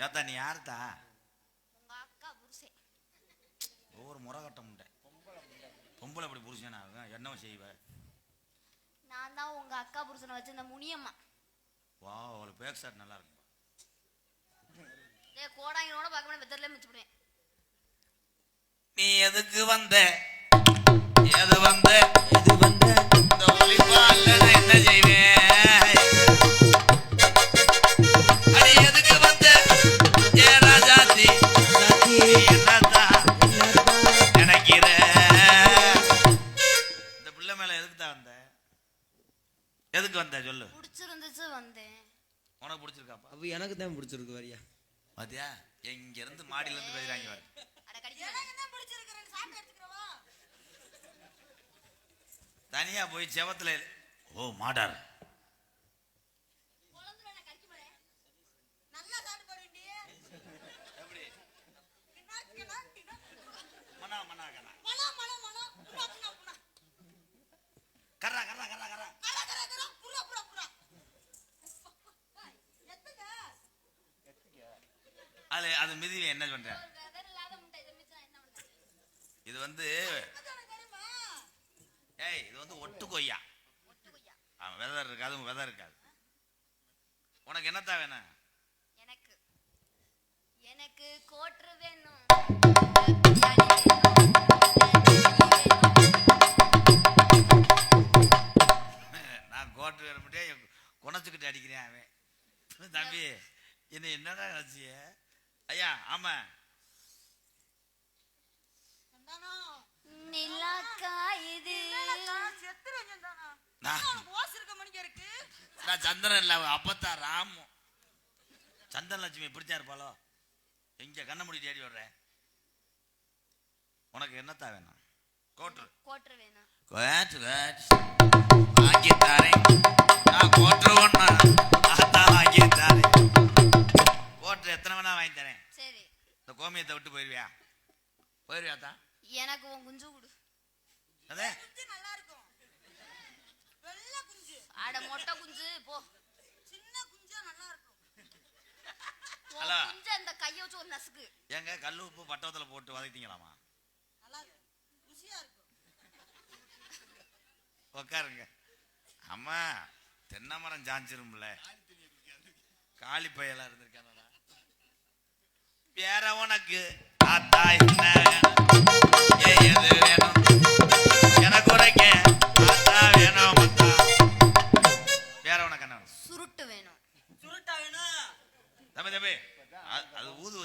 ஏத்தா நீ யாருத்தா? உங்க அக்கா புருஷன். ஒரு முறை கட்ட முண்டை பொம்பளை அப்படி புருஷனா என்னவோ செய்வ? நான் தான் உங்க அக்கா புருஷனை வச்சு இந்த முனியம்மா. வா அவளுக்கு பேக் ஷாட் நல்லா இருக்குப்பா. கோடாங்கினோட பார்க்க வெத்தரிலே மிச்சுடுவேன். நீ எதுக்கு வந்த? எது வந்த? எது வந்த? இந்த ஒளிப்பா அல்லது என்ன செய்வேன்? அடி எதுக்கு வந்த? ஏ ராஜாத்தி என்னதான் நினைக்கிற? இந்த பிள்ளை மேல எதுக்கு தான் வந்த? எதுக்கு வந்த சொல்லு. பிடிச்சிருந்துச்சு வந்தேன். உனக்கு பிடிச்சிருக்காப்பா? அப்ப எனக்கு தான் பிடிச்சிருக்கு வரியா. பாத்தியா எங்க இருந்து மாடியில இருந்து பேசுறாங்க பாரு. தனியா போய் செவத்துல ஓ மாடார் கர்ரா கர்ரா கர்ரா கர்ரா அது மிதிவே என்ன பண்ற? இது வந்து ஏய் இது வந்து ஒட்டு கொய்யா. வெதர் இருக்காது வெதர் இருக்காது. உனக்கு என்னத்தான் வேணும்? எனக்கு எனக்கு கோட்ரு வேணும். நான் கோட்ரு வரமுட்டே குணச்சுக்கிட்டு அடிக்கிறேன் அவன். தம்பி என்ன என்னடா நினைச்சிய? ஐயா ஆமா நான் சந்திரன் இல்ல அப்பத்தா ராமு. சந்திரன் லட்சுமி பிடிச்சா இருப்பாளோ? எங்க கண்ண முடி தேடி விடுற. உனக்கு என்னத்தா வேணும்? கோட்ரு கோட்ரு வேணும். வாங்கித்தாரேன் நான் கோட்ரு ஒண்ணா அதான் வாங்கித்தாரேன். கோட்ரு எத்தனை வேணா வாங்கி தரேன். சரி இந்த கோமியத்தை விட்டு போயிருவியா? போயிருவியாத்தா? எனக்கு உன் குஞ்சு கொடு. அதே நல்லா இருக்கும். வெள்ளை குஞ்சு. அட மொட்டை குஞ்சு போ. சின்ன குஞ்சா நல்லா இருக்கும். ஹலோ குஞ்சு அந்த கைய வச்சு ஒரு நசுக்கு. ஏங்க கல்லு உப்பு பட்டவத்துல போட்டு வதக்கிட்டீங்களாமா? நல்லா ருசியா இருக்கும். உட்காருங்க. அம்மா தென்னை மரம் சாஞ்சிரும்ல. காளி பையெல்லாம் இருந்திருக்கானடா. வேற உனக்கு ஆத்தா என்ன எது வேணும்? எனக்கு உனக்க ஆத்தா வேணும் மத்தா. வேற உனக்கு என்ன? சுருட்டு வேணும். சுருட்டா வேணும். தம்பி தம்பி அது ஊது